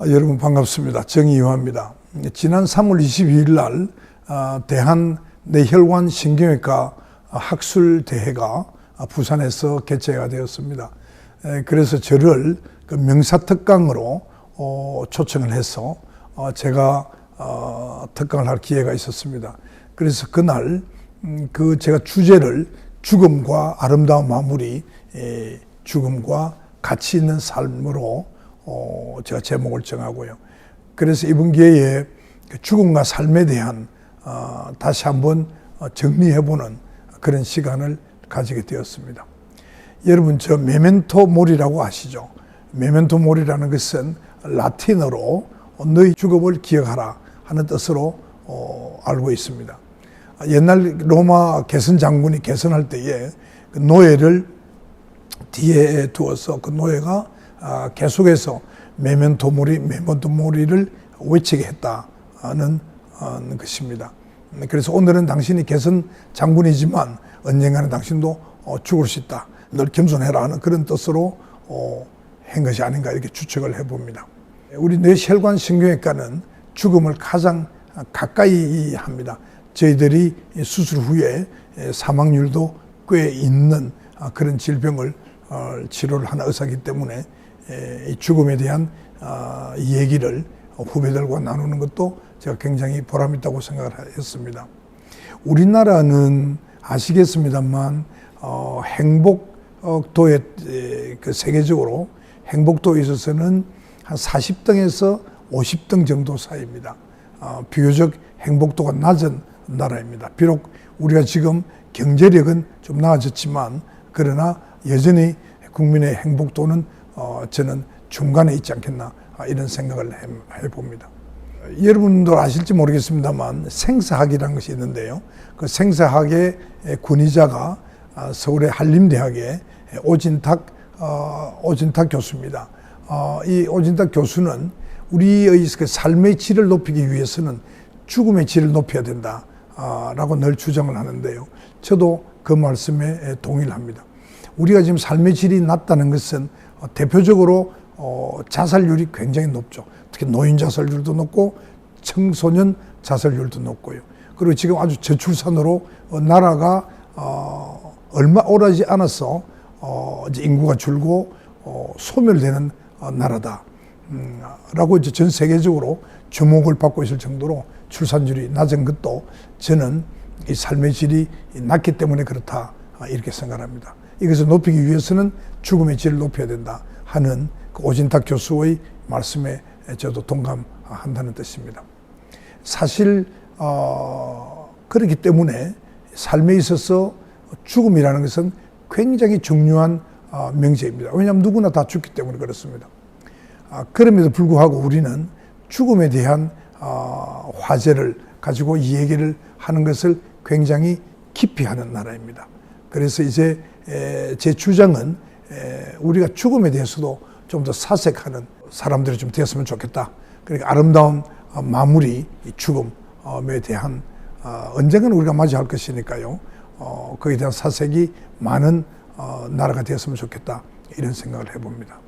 여러분 반갑습니다. 정의유화입니다. 지난 3월 22일 날 대한 뇌혈관 신경외과 학술대회가 부산에서 개최가 되었습니다. 그래서 저를 그 명사특강으로 초청을 해서 제가 특강을 할 기회가 있었습니다. 그래서 그날 제가 주제를 죽음과 아름다운 마무리, 죽음과 가치 있는 삶으로 제가 제목을 정하고요. 그래서 이번 기회에 죽음과 삶에 대한 다시 한번 정리해보는 그런 시간을 가지게 되었습니다. 여러분, 저 메멘토 모리라고 아시죠? 메멘토 모리라는 것은 라틴어로 너희 죽음을 기억하라 하는 뜻으로 알고 있습니다. 옛날 로마 개선 장군이 개선할 때에 그 노예를 뒤에 두어서 그 노예가 계속해서 메멘토 모리를 외치게 했다는 것입니다. 그래서 오늘은 당신이 개선 장군이지만 언젠가는 당신도 죽을 수 있다. 늘 겸손해라 하는 그런 뜻으로 한 것이 아닌가 이렇게 추측을 해봅니다. 우리 뇌혈관 신경외과는 죽음을 가장 가까이 합니다. 저희들이 수술 후에 사망률도 꽤 있는 그런 질병을 치료를 하는 의사이기 때문에 이 죽음에 대한 얘기를 후배들과 나누는 것도 제가 굉장히 보람있다고 생각을 했습니다. 우리나라는 아시겠습니다만 행복도에 그 세계적으로 행복도에 있어서는 한 40등에서 50등 정도 사이입니다. 비교적 행복도가 낮은 나라입니다. 비록 우리가 지금 경제력은 좀 나아졌지만 그러나 여전히 국민의 행복도는 저는 중간에 있지 않겠나 이런 생각을 해봅니다. 여러분도 아실지 모르겠습니다만 생사학이라는 것이 있는데요. 그 생사학의 권위자가 서울의 한림대학의 오진탁 교수입니다. 이 오진탁 교수는 우리의 그 삶의 질을 높이기 위해서는 죽음의 질을 높여야 된다라고 늘 주장을 하는데요. 저도 그 말씀에 동의를 합니다. 우리가 지금 삶의 질이 낮다는 것은 대표적으로 자살률이 굉장히 높죠. 특히 노인 자살률도 높고 청소년 자살률도 높고요. 그리고 지금 아주 저출산으로 나라가 얼마 오래지 않아서 이제 인구가 줄고 소멸되는 나라다. 라고 이제 전 세계적으로 주목을 받고 있을 정도로 출산율이 낮은 것도 저는 이 삶의 질이 낮기 때문에 그렇다 이렇게 생각합니다. 이것을 높이기 위해서는 죽음의 질을 높여야 된다 하는 그 오진탁 교수의 말씀에 저도 동감한다는 뜻입니다. 사실 그렇기 때문에 삶에 있어서 죽음이라는 것은 굉장히 중요한 명제입니다. 왜냐하면 누구나 다 죽기 때문에 그렇습니다. 그럼에도 불구하고 우리는 죽음에 대한 화제를 가지고 이 얘기를 하는 것을 굉장히 깊이 하는 나라입니다. 그래서 이제 제 주장은 우리가 죽음에 대해서도 좀 더 사색하는 사람들이 좀 되었으면 좋겠다. 그러니까 아름다운 마무리, 죽음에 대한 언젠가는 우리가 맞이할 것이니까요. 거기에 대한 사색이 많은 나라가 되었으면 좋겠다. 이런 생각을 해봅니다.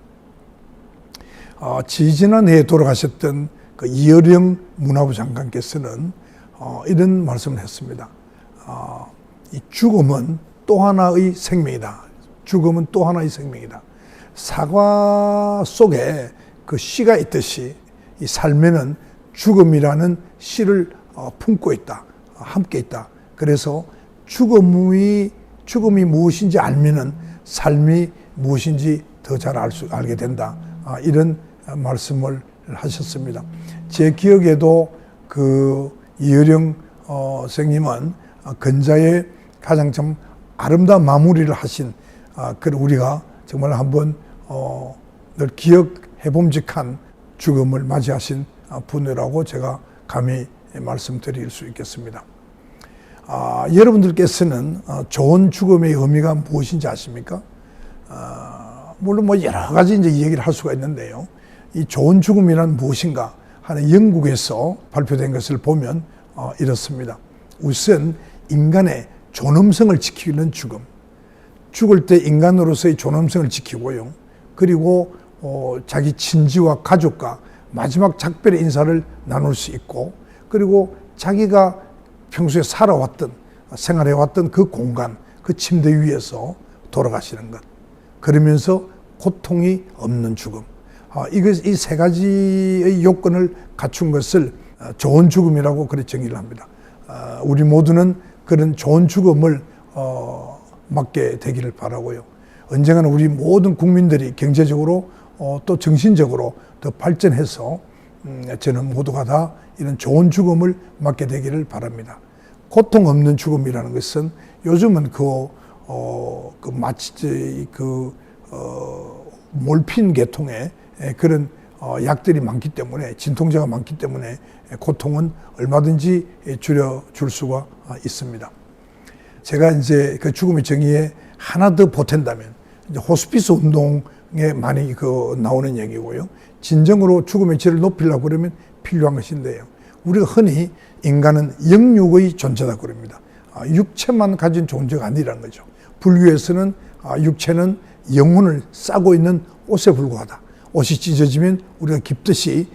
지지난해에 돌아가셨던 그 이어령 문화부 장관께서는 이런 말씀을 했습니다. 이 죽음은 또 하나의 생명이다. 죽음은 또 하나의 생명이다. 사과 속에 그 씨가 있듯이 이 삶에는 죽음이라는 씨를 품고 있다. 함께 있다. 그래서 죽음이 무엇인지 알면은 삶이 무엇인지 더 잘 알게 된다. 이런 말씀을 하셨습니다. 제 기억에도 그 이어령 선생님은 근자의 가장 좀 아름다운 마무리를 하신 그런 우리가 정말 한번 늘 기억해 봄직한 죽음을 맞이하신 분이라고 제가 감히 말씀드릴 수 있겠습니다. 여러분들께서는 좋은 죽음의 의미가 무엇인지 아십니까? 물론 뭐 여러 가지 이제 얘기를 할 수가 있는데요. 이 좋은 죽음이란 무엇인가 하는 영국에서 발표된 것을 보면 이렇습니다. 우선 인간의 존엄성을 지키는 죽음. 죽을 때 인간으로서의 존엄성을 지키고요. 그리고 자기 친지와 가족과 마지막 작별의 인사를 나눌 수 있고, 그리고 자기가 평소에 살아왔던, 생활해왔던 그 공간, 그 침대 위에서 돌아가시는 것. 그러면서 고통이 없는 죽음. 이 세 가지의 요건을 갖춘 것을 좋은 죽음이라고 그렇게 정의를 합니다. 우리 모두는 그런 좋은 죽음을 맞게 되기를 바라고요. 언젠가는 우리 모든 국민들이 경제적으로 또 정신적으로 더 발전해서 저는 모두가 다 이런 좋은 죽음을 맞게 되기를 바랍니다. 고통 없는 죽음이라는 것은 요즘은 몰핀 계통의 그런 약들이 많기 때문에, 진통제가 많기 때문에 고통은 얼마든지 줄여줄 수가 있습니다. 제가 이제 그 죽음의 정의에 하나 더 보탠다면, 이제 호스피스 운동에 많이 나오는 얘기고요. 진정으로 죽음의 질을 높이려고 그러면 필요한 것인데요. 우리가 흔히 인간은 영육의 존재다 그럽니다. 육체만 가진 존재가 아니라는 거죠. 불교에서는 육체는 영혼을 싸고 있는 옷에 불과하다. 옷이 찢어지면 우리가 깁듯이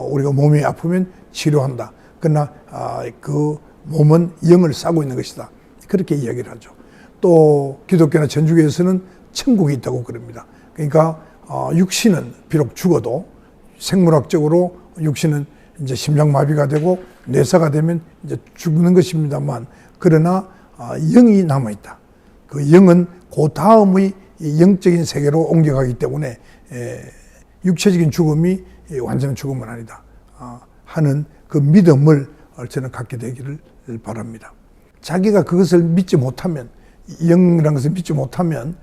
우리가 몸이 아프면 치료한다. 그러나 그 몸은 영을 싸고 있는 것이다. 그렇게 이야기를 하죠. 또 기독교나 천주교에서는 천국이 있다고 그럽니다. 그러니까 육신은 비록 죽어도 생물학적으로 육신은 이제 심장마비가 되고 뇌사가 되면 이제 죽는 것입니다만, 그러나 영이 남아있다. 그 영은 그 다음의 영적인 세계로 옮겨가기 때문에 육체적인 죽음이 완전한 죽음은 아니다 하는 그 믿음을 저는 갖게 되기를 바랍니다. 자기가 그것을 믿지 못하면, 영이라는 것을 믿지 못하면,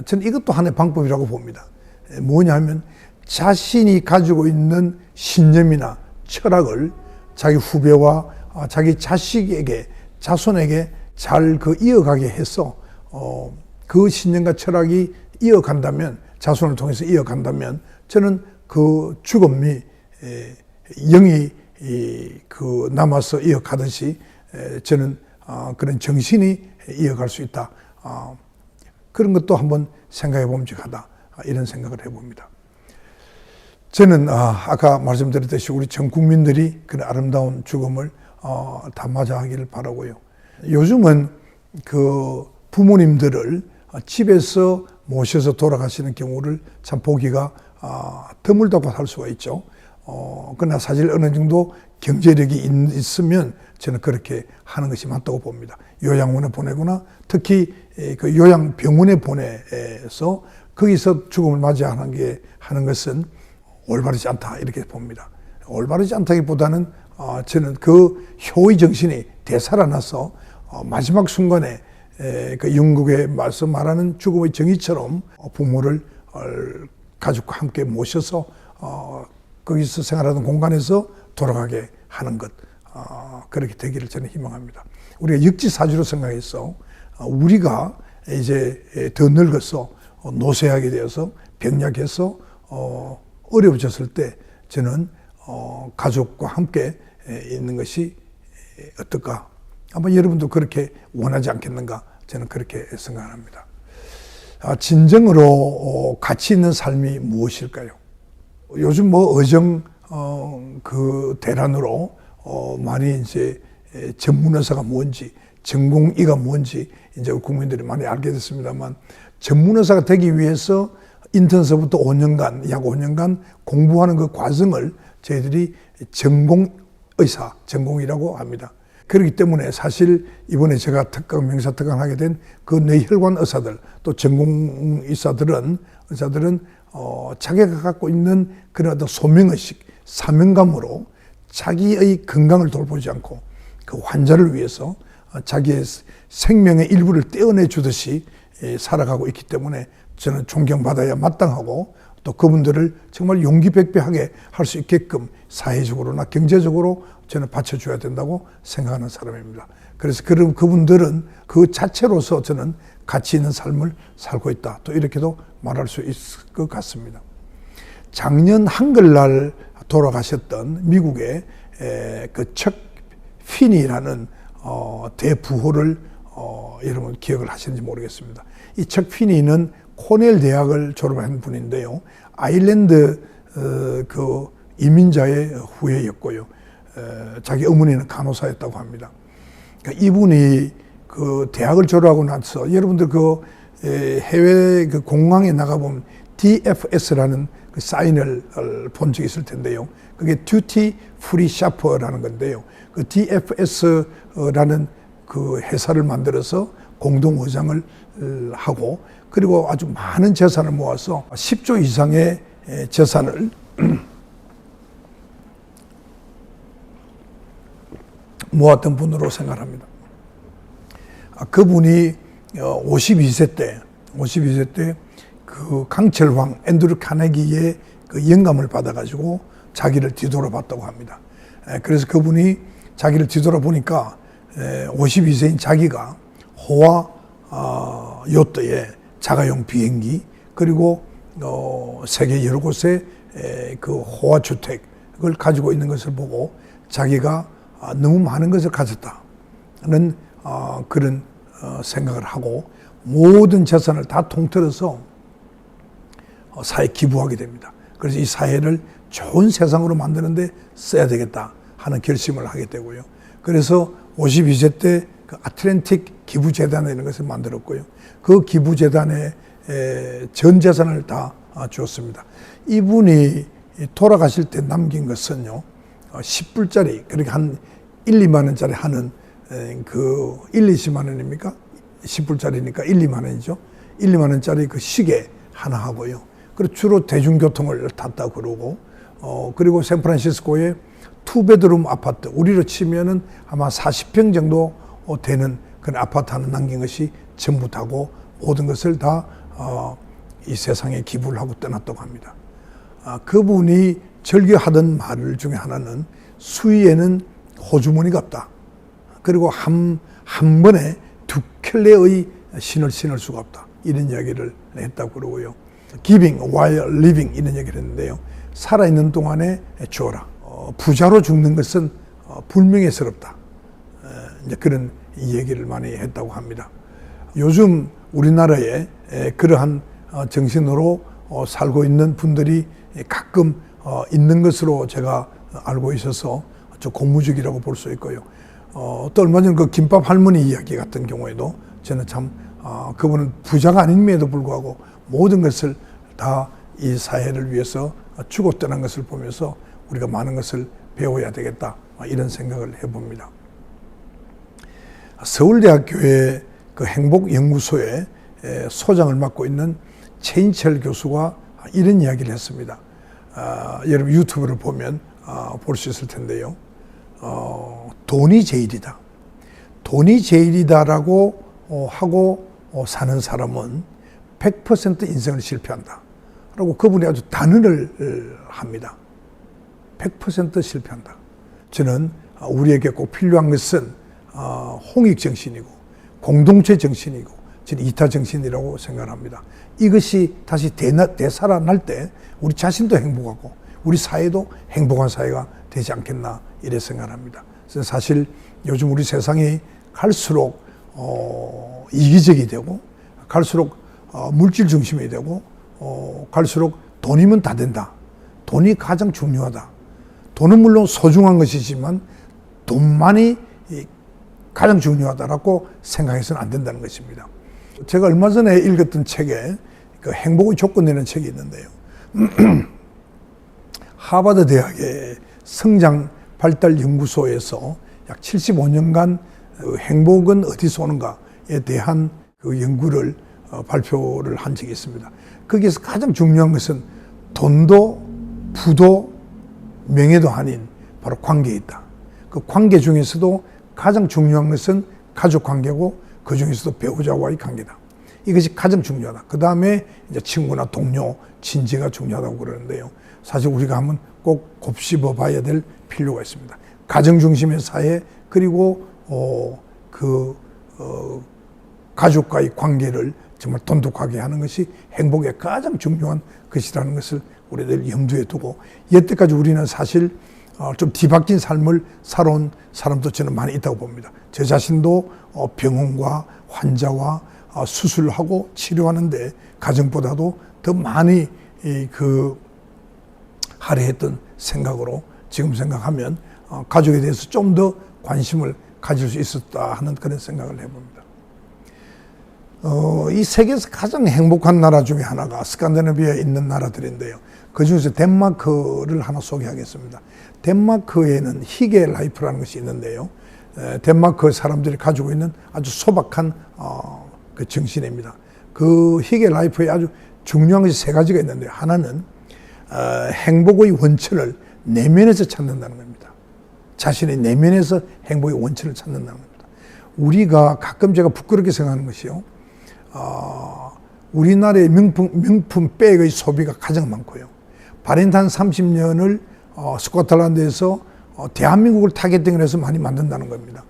저는 이것도 하나의 방법이라고 봅니다. 뭐냐 하면 자신이 가지고 있는 신념이나 철학을 자기 후배와 자기 자식에게, 자손에게 잘 이어가게 해서 그 신념과 철학이 이어간다면, 자손을 통해서 이어간다면, 저는 그 죽음이 영이 남아서 이어가듯이 저는 그런 정신이 이어갈 수 있다. 그런 것도 한번 생각해 봄직하다. 이런 생각을 해봅니다. 저는 아까 말씀드렸듯이 우리 전 국민들이 그런 아름다운 죽음을 다 맞이하기를 바라고요. 요즘은 그 부모님들을 집에서 모셔서 돌아가시는 경우를 참 보기가 드물다고 할 수가 있죠. 그러나 사실 어느 정도 경제력이 있으면 저는 그렇게 하는 것이 맞다고 봅니다. 요양원에 보내거나 특히 그 요양병원에 보내서 거기서 죽음을 맞이하는 것은 올바르지 않다, 이렇게 봅니다. 올바르지 않다기보다는 저는 그 효의 정신이 되살아나서 마지막 순간에 그 영국에 말하는 죽음의 정의처럼 부모를 가족과 함께 모셔서 거기서 생활하는 공간에서 돌아가게 하는 것, 그렇게 되기를 저는 희망합니다. 우리가 역지사지로 생각해서 우리가 이제 더 늙어서 노쇠하게 되어서 병약해서 어려워졌을 때 저는 가족과 함께 있는 것이 어떨까? 아마 여러분도 그렇게 원하지 않겠는가? 저는 그렇게 생각합니다. 진정으로 가치 있는 삶이 무엇일까요? 요즘 의정 그 대란으로 많이 이제 전문의사가 뭔지, 전공의가 뭔지 이제 국민들이 많이 알게 됐습니다만, 전문의사가 되기 위해서 인턴서부터 5년간, 약 5년간 공부하는 그 과정을 저희들이 전공의사, 전공이라고 합니다. 그렇기 때문에 사실 이번에 제가 명사 특강 하게 된 그 뇌혈관 의사들, 또 전공의사들은, 자기가 갖고 있는 그런 어떤 소명의식, 사명감으로 자기의 건강을 돌보지 않고 그 환자를 위해서 자기의 생명의 일부를 떼어내 주듯이 살아가고 있기 때문에 저는 존경받아야 마땅하고, 또 그분들을 정말 용기백배하게 할 수 있게끔 사회적으로나 경제적으로 저는 받쳐줘야 된다고 생각하는 사람입니다. 그래서 그분들은 그 자체로서 저는 가치 있는 삶을 살고 있다, 또 이렇게도 말할 수 있을 것 같습니다. 작년 한글날 돌아가셨던 미국의 그 척 피니라는 대부호를 여러분 기억을 하시는지 모르겠습니다. 이 척 피니는 코넬 대학을 졸업한 분인데요. 아일랜드 그 이민자의 후예였고요. 자기 어머니는 간호사였다고 합니다. 그러니까 이분이 그 대학을 졸업하고 나서 여러분들 그 해외 그 공항에 나가보면 DFS라는 그 사인을 본 적이 있을 텐데요. 그게 듀티 프리 샤퍼라는 건데요. 그 DFS라는 그 회사를 만들어서 공동의장을 하고 그리고 아주 많은 재산을 모아서 10조 이상의 재산을 모았던 분으로 생각합니다. 그분이 52세 때 그 강철왕 앤드류 카네기의 그 영감을 받아가지고 자기를 뒤돌아봤다고 합니다. 그래서 그분이 자기를 뒤돌아보니까 52세인 자기가 호화 요트에 자가용 비행기 그리고 세계 여러 곳에 그 호화 주택을 가지고 있는 것을 보고 자기가 너무 많은 것을 가졌다는 그런 생각을 하고 모든 재산을 다 통틀어서 사회에 기부하게 됩니다. 그래서 이 사회를 좋은 세상으로 만드는데 써야 되겠다 하는 결심을 하게 되고요. 그래서 52세 때 그 아틀랜틱 기부재단이라는 것을 만들었고요. 그 기부재단에 전 재산을 다 주었습니다. 이분이 돌아가실 때 남긴 것은요, 10불짜리, 그렇게 한 1, 2만 원짜리 하는 그 1, 20만 원입니까? 10불짜리니까 1, 2만 원이죠. 1, 2만 원짜리 그 시계 하나 하고요. 그리고 주로 대중교통을 탔다 그러고, 그리고 샌프란시스코에 투베드룸 아파트, 우리로 치면은 아마 40평 정도 되는 그런 아파트 하나 남긴 것이 전부 다고 모든 것을 다 이 세상에 기부를 하고 떠났다고 합니다. 그분이 즐겨하던 말 중에 하나는 수위에는 호주머니가 없다. 그리고 한 번에 두 켤레의 신을 신을 수가 없다. 이런 이야기를 했다고 그러고요. Giving while living 이런 얘기를 했는데요. 살아있는 동안에 주어라. 부자로 죽는 것은 불명예스럽다. 이제 그런 얘기를 많이 했다고 합니다. 요즘 우리나라에 그러한 정신으로 살고 있는 분들이 가끔 있는 것으로 제가 알고 있어서 좀 고무적이라고 볼 수 있고요. 또 얼마 전 그 김밥 할머니 이야기 같은 경우에도 저는 참 그분은 부자가 아님에도 불구하고 모든 것을 다 이 사회를 위해서 주고 떠난 것을 보면서 우리가 많은 것을 배워야 되겠다 이런 생각을 해봅니다. 서울대학교의 그 행복연구소의 소장을 맡고 있는 최인철 교수가 이런 이야기를 했습니다. 여러분 유튜브를 보면 볼 수 있을 텐데요. 돈이 제일이다. 돈이 제일이다라고 하고 사는 사람은 100% 인생을 실패한다. 라고 그분이 아주 단언을 합니다. 100% 실패한다. 저는 우리에게 꼭 필요한 것은 홍익 정신이고 공동체 정신이고 저는 이타 정신이라고 생각합니다. 이것이 다시 되살아날 때 우리 자신도 행복하고 우리 사회도 행복한 사회가 되지 않겠나 이래 생각합니다. 그래서 사실 요즘 우리 세상이 갈수록 이기적이 되고 갈수록 물질 중심이 되고 갈수록 돈이면 다 된다. 돈이 가장 중요하다. 돈은 물론 소중한 것이지만 돈만이 가장 중요하다라고 생각해서는 안 된다는 것입니다. 제가 얼마 전에 읽었던 책에 그 행복의 조건이라는 책이 있는데요. 하버드 대학의 성장 발달 연구소에서 약 75년간 행복은 어디서 오는가에 대한 그 연구를 발표를 한 적이 있습니다. 거기에서 가장 중요한 것은 돈도 부도 명예도 아닌 바로 관계에 있다. 그 관계 중에서도 가장 중요한 것은 가족 관계고 그 중에서도 배우자와의 관계다. 이것이 가장 중요하다. 그 다음에 이제 친구나 동료, 친지가 중요하다고 그러는데요. 사실 우리가 한번 꼭 곱씹어 봐야 될 필요가 있습니다. 가정 중심의 사회 그리고 가족과의 관계를 정말 돈독하게 하는 것이 행복의 가장 중요한 것이라는 것을 우리들 염두에 두고 여태까지 우리는 사실 좀 뒤바뀐 삶을 살아온 사람도 저는 많이 있다고 봅니다. 저 자신도 병원과 환자와 수술하고 치료하는데 가정보다도 더 많이 할애했던 생각으로 지금 생각하면 가족에 대해서 좀 더 관심을 가질 수 있었다 하는 그런 생각을 해봅니다. 이 세계에서 가장 행복한 나라 중에 하나가 스칸디나비아에 있는 나라들인데요. 그 중에서 덴마크를 하나 소개하겠습니다. 덴마크에는 희게 라이프라는 것이 있는데요. 덴마크 사람들이 가지고 있는 아주 소박한 그 정신입니다. 그 희게 라이프에 아주 중요한 것이 세 가지가 있는데요. 하나는 행복의 원천을 내면에서 찾는다는 겁니다. 자신의 내면에서 행복의 원천을 찾는다는 겁니다. 우리가 가끔 제가 부끄럽게 생각하는 것이요. 우리나라의 명품 백의 소비가 가장 많고요. 발렌타인 30년을 스코틀랜드에서 대한민국을 타겟팅을 해서 많이 만든다는 겁니다.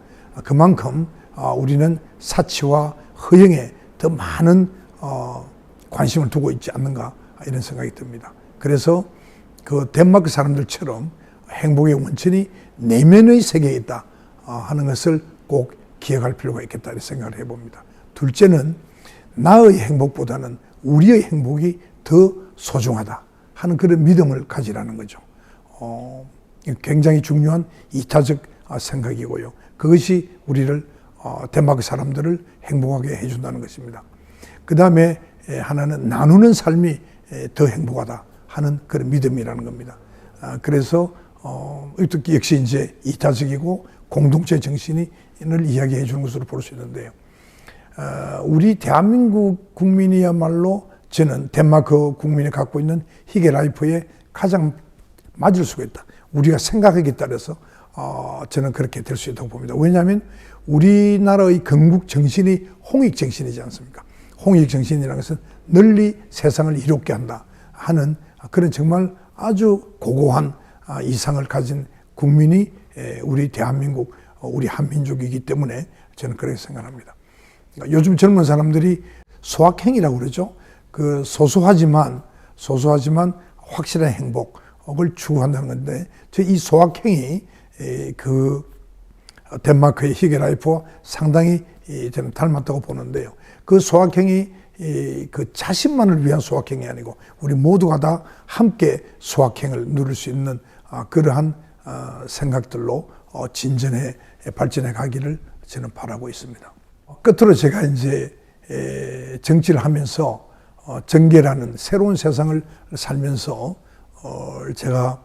그만큼 우리는 사치와 허영에 더 많은 관심을 두고 있지 않는가 이런 생각이 듭니다. 그래서 그 덴마크 사람들처럼 행복의 원천이 내면의 세계에 있다 하는 것을 꼭 기억할 필요가 있겠다 이런 생각을 해봅니다. 둘째는 나의 행복보다는 우리의 행복이 더 소중하다 하는 그런 믿음을 가지라는 거죠. 굉장히 중요한 이타적 생각이고요. 그것이 우리를 덴마크 사람들을 행복하게 해준다는 것입니다. 그 다음에 하나는 나누는 삶이 더 행복하다 하는 그런 믿음이라는 겁니다. 그래서 역시 이제 이타적이고 공동체 정신을 이야기해 주는 것으로 볼 수 있는데요. 우리 대한민국 국민이야말로 저는 덴마크 국민이 갖고 있는 희게 라이프에 가장 맞을 수가 있다. 우리가 생각하기에 따라서 저는 그렇게 될 수 있다고 봅니다. 왜냐하면 우리나라의 건국 정신이 홍익 정신이지 않습니까? 홍익 정신이라는 것은 널리 세상을 이롭게 한다 하는 그런 정말 아주 고고한 이상을 가진 국민이 우리 대한민국, 우리 한민족이기 때문에 저는 그렇게 생각합니다. 요즘 젊은 사람들이 소확행이라고 그러죠. 그 소소하지만 확실한 행복을 추구한다는 건데, 이 소확행이 그 덴마크의 희게 라이프와 상당히 저는 닮았다고 보는데요. 그 소확행이 그 자신만을 위한 소확행이 아니고 우리 모두가 다 함께 소확행을 누릴 수 있는 그러한 생각들로 진전해 발전해 가기를 저는 바라고 있습니다. 끝으로 제가 이제 정치를 하면서 정계라는 새로운 세상을 살면서 제가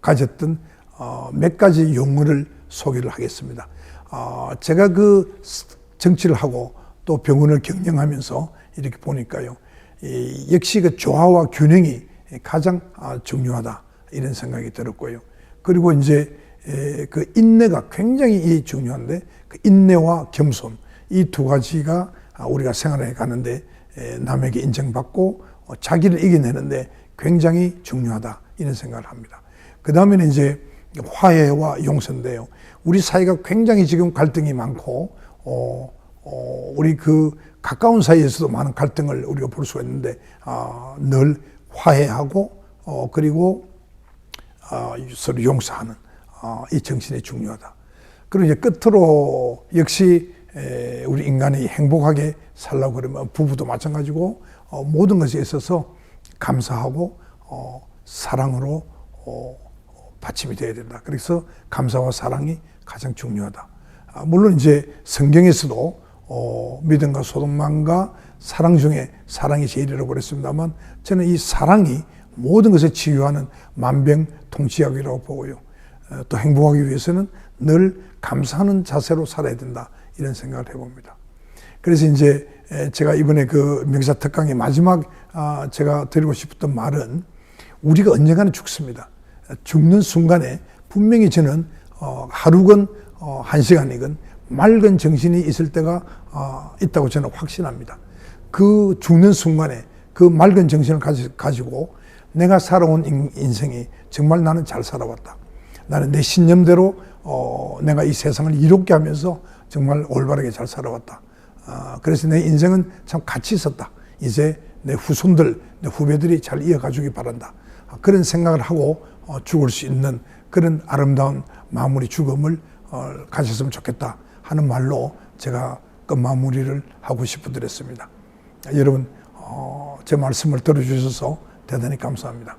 가졌던 몇 가지 용어를 소개를 하겠습니다. 제가 그 정치를 하고 또 병원을 경영하면서 이렇게 보니까요, 역시 그 조화와 균형이 가장 중요하다 이런 생각이 들었고요. 그리고 이제 그 인내가 굉장히 중요한데, 그 인내와 겸손 이 두 가지가 우리가 생활해 가는데 남에게 인정받고 자기를 이겨내는데 굉장히 중요하다 이런 생각을 합니다. 그 다음에는 이제 화해와 용서인데요. 우리 사이가 굉장히 지금 갈등이 많고 우리 그 가까운 사이에서도 많은 갈등을 우리가 볼 수가 있는데 늘 화해하고 그리고 서로 용서하는 이 정신이 중요하다. 그리고 이제 끝으로 역시 우리 인간이 행복하게 살려고 그러면 부부도 마찬가지고 모든 것에 있어서 감사하고 사랑으로 받침이 돼야 된다. 그래서 감사와 사랑이 가장 중요하다. 물론 이제 성경에서도 믿음과 소돔만과 사랑 중에 사랑이 제일이라고 그랬습니다만, 저는 이 사랑이 모든 것을 치유하는 만병통치약이라고 보고요. 또 행복하기 위해서는 늘 감사하는 자세로 살아야 된다 이런 생각을 해봅니다. 그래서 이제 제가 이번에 그 명사 특강의 마지막 제가 드리고 싶었던 말은, 우리가 언젠가는 죽습니다. 죽는 순간에 분명히 저는 하루건 한 시간이건 맑은 정신이 있을 때가 있다고 저는 확신합니다. 그 죽는 순간에 그 맑은 정신을 가지고 내가 살아온 인생이 정말 나는 잘 살아왔다. 나는 내 신념대로 내가 이 세상을 이롭게 하면서 정말 올바르게 잘 살아왔다. 그래서 내 인생은 참 가치 있었다. 이제 내 후손들, 내 후배들이 잘 이어가주기 바란다. 그런 생각을 하고 죽을 수 있는 그런 아름다운 마무리 죽음을 가졌으면 좋겠다 하는 말로 제가 그 마무리를 하고 싶어드렸습니다. 여러분, 제 말씀을 들어주셔서 대단히 감사합니다.